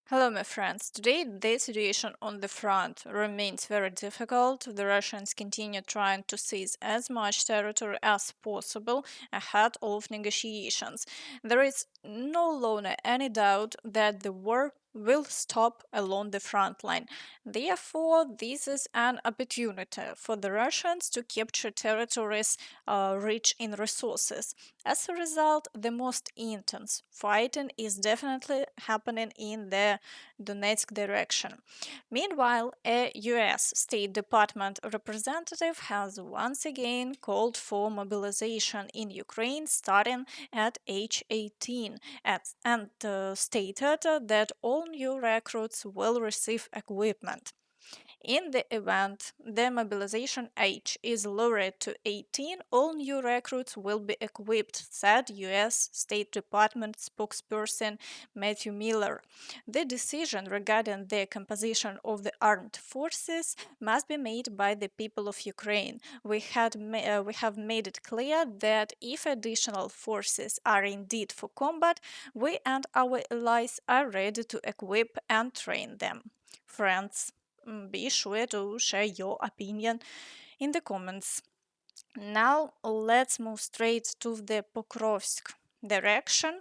Hello, my friends. Today, the situation on the front remains very difficult. The Russians continue trying to seize as much territory as possible ahead of negotiations. There is no longer any doubt that the war will stop along the front line. Therefore, this is an opportunity for the Russians to capture territories rich in resources. As a result, the most intense fighting is definitely happening in the Donetsk direction. Meanwhile, a US State Department representative has once again called for mobilization in Ukraine starting at age 18 and stated that all new recruits will receive equipment. In the event the mobilization age is lowered to 18, all new recruits will be equipped, said US State Department spokesperson Matthew Miller. The decision regarding the composition of the armed forces must be made by the people of Ukraine. We have made it clear that if additional forces are indeed for combat, we and our allies are ready to equip and train them. Friends, be sure to share your opinion in the comments. Now let's move straight to the Pokrovsk direction.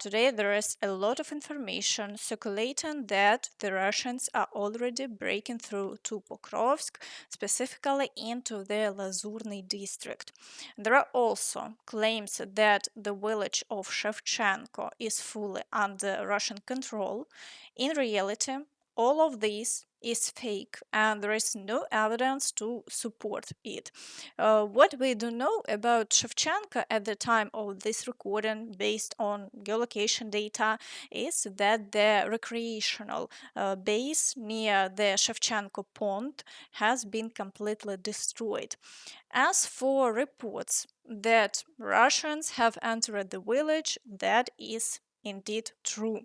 Today there is a lot of information circulating that the Russians are already breaking through to Pokrovsk, specifically into the Lazurny district. There are also claims that the village of Shevchenko is fully under Russian control. In reality, all of this is fake and there is no evidence to support it. What we do know about Shevchenko at the time of this recording, based on geolocation data, is that the recreational base near the Shevchenko pond has been completely destroyed. As for reports that Russians have entered the village, that is indeed true.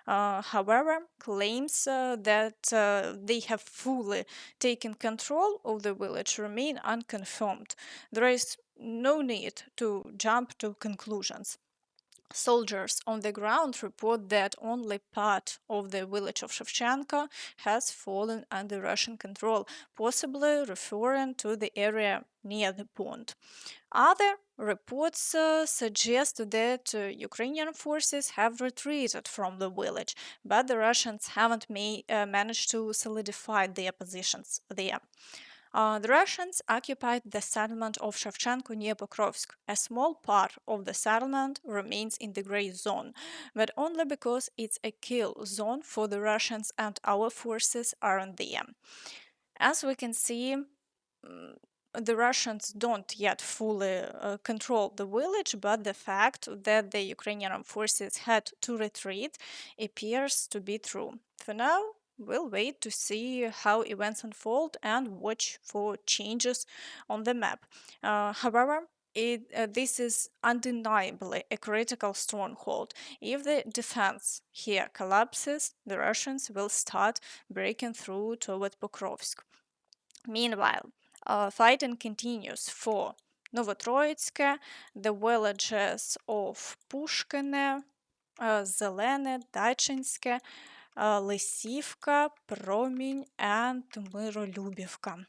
However, claims that they have fully taken control of the village remain unconfirmed. There is no need to jump to conclusions. Soldiers on the ground report that only part of the village of Shevchenko has fallen under Russian control, possibly referring to the area near the pond. Other reports suggest that Ukrainian forces have retreated from the village, but the Russians haven't managed to solidify their positions there. The Russians occupied the settlement of Shevchenko near Pokrovsk. A small part of the settlement remains in the gray zone, but only because it's a kill zone for the Russians and our forces aren't there. As we can see, the Russians don't yet fully control the village, but the fact that the Ukrainian forces had to retreat appears to be true. For now, we'll wait to see how events unfold and watch for changes on the map. However, this is undeniably a critical stronghold. If the defense here collapses, the Russians will start breaking through toward Pokrovsk. Meanwhile, fighting continues for Novotroitske, the villages of Pushkine, Zelene, Dachinske, Lysivka, Promень, and Myrolюбівка.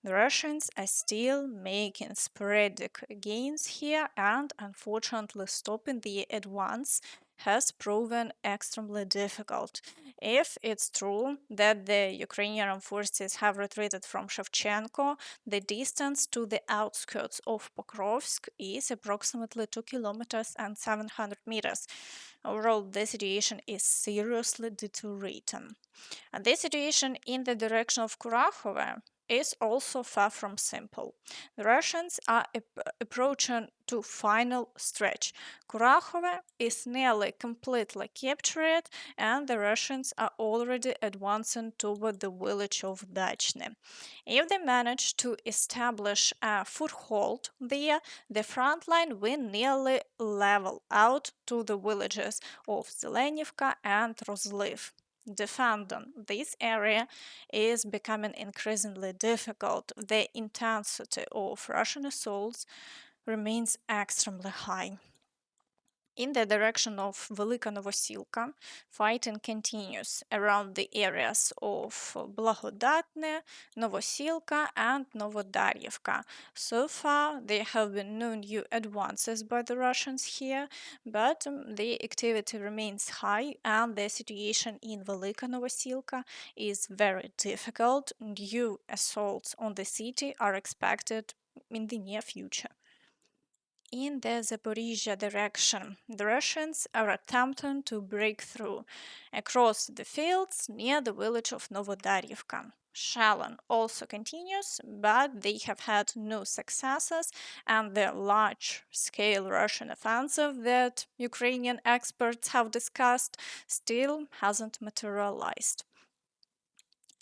The Russians are still making sporadic gains here, and unfortunately, stopping the advance has proven extremely difficult. If it's true that the Ukrainian forces have retreated from Shevchenko, the distance to the outskirts of Pokrovsk is approximately 2 kilometers and 700 meters. Overall, the situation is seriously deteriorating. And the situation in the direction of Kurakhove is also far from simple. The Russians are approaching to final stretch. Kurakhove is nearly completely captured, and the Russians are already advancing toward the village of Dachne. If they manage to establish a foothold there, the front line will nearly level out to the villages of Zelenivka and Rozliv. Defending this area is becoming increasingly difficult. The intensity of Russian assaults remains extremely high. In the direction of Velyka Novosilka, fighting continues around the areas of Blagodatne, Novosilka, and Novoandriivka. So far, there have been no new advances by the Russians here, but the activity remains high, and the situation in Velyka Novosilka is very difficult. New assaults on the city are expected in the near future. In the Zaporizhzhia direction, the Russians are attempting to break through across the fields near the village of Novoandriivka. Shelling also continues, but they have had no successes, and the large-scale Russian offensive that Ukrainian experts have discussed still hasn't materialized.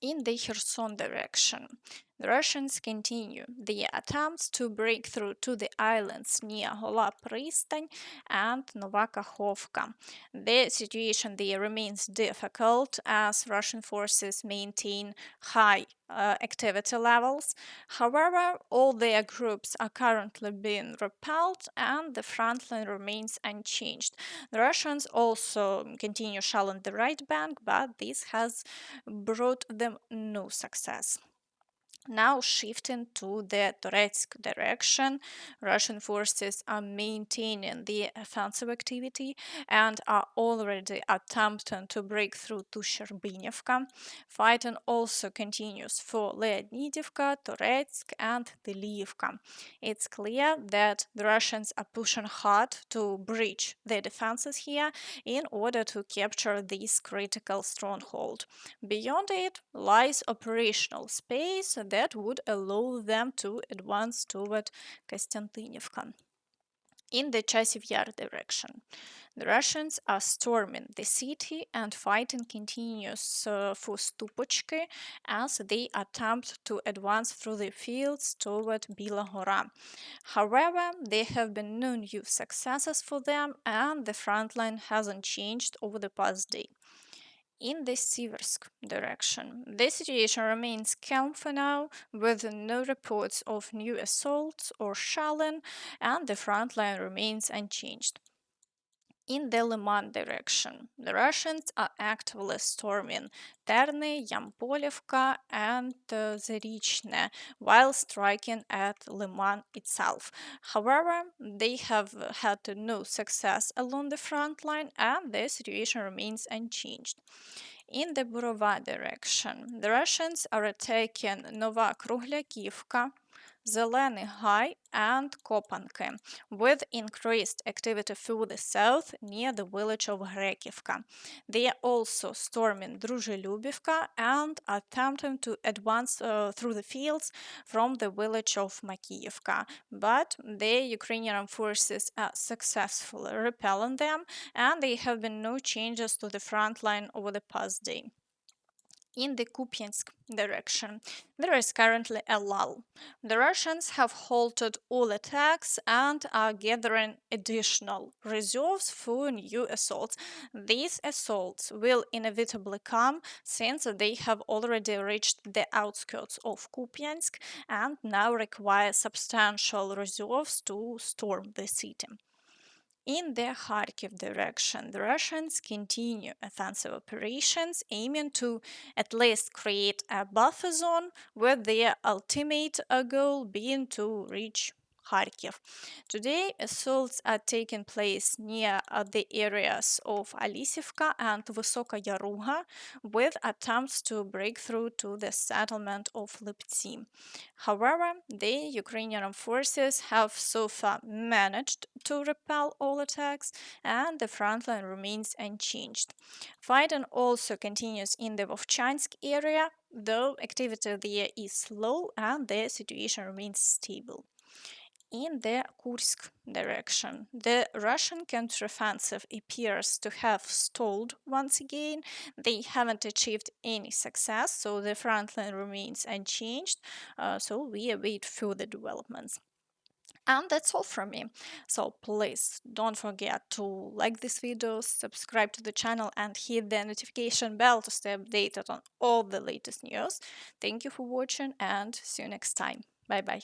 In the Kherson direction, the Russians continue their attempts to break through to the islands near Hola, Prystan, and Nova Kakhovka. The situation there remains difficult as Russian forces maintain high activity levels. However, all their groups are currently being repelled and the front line remains unchanged. The Russians also continue shelling the right bank, but this has brought them no success. Now shifting to the Toretsk direction, Russian forces are maintaining the offensive activity and are already attempting to break through to Shcherbynivka. Fighting also continues for Leonidivka, Toretsk, and Alisivka. It's clear that the Russians are pushing hard to breach their defenses here in order to capture this critical stronghold. Beyond it lies operational space that would allow them to advance toward Kostyantynivka. In the Chasiv Yar direction, the Russians are storming the city and fighting continues for Stupotchke as they attempt to advance through the fields toward Bila Hora. However, there have been no new successes for them and the front line hasn't changed over the past day. In the Siversk direction, the situation remains calm for now, with no reports of new assaults or shelling, and the front line remains unchanged. In the Lyman direction, the Russians are actively storming Terne, Yampolivka, and Zarychne while striking at Lyman itself. However, they have had no success along the front line and the situation remains unchanged. In the Borova direction, the Russians are attacking Novotroitske, Zelený High, and Kopanke, with increased activity to the south near the village of Kharkivka. They are also storming Druželybivka and attempting to advance through the fields from the village of Makiyivka, but the Ukrainian forces are successfully repelling them and there have been no changes to the front line over the past day. In the Kupiansk direction, there is currently a lull. The Russians have halted all attacks and are gathering additional reserves for new assaults. These assaults will inevitably come since they have already reached the outskirts of Kupiansk and now require substantial reserves to storm the city. In the Kharkiv direction, the Russians continue offensive operations aiming to at least create a buffer zone with their ultimate goal being to reach Kharkiv. Today, assaults are taking place near the areas of Alisivka and Vysoka Yaruga, with attempts to break through to the settlement of Lyptsi. However, the Ukrainian forces have so far managed to repel all attacks, and the front line remains unchanged. Fighting also continues in the Vovchansk area, though activity there is low and the situation remains stable. In the Kursk direction, the Russian counteroffensive appears to have stalled once again. They haven't achieved any success, so the front line remains unchanged. So we await further developments. And that's all from me. So please don't forget to like this video, subscribe to the channel, and hit the notification bell to stay updated on all the latest news. Thank you for watching and see you next time. Bye bye.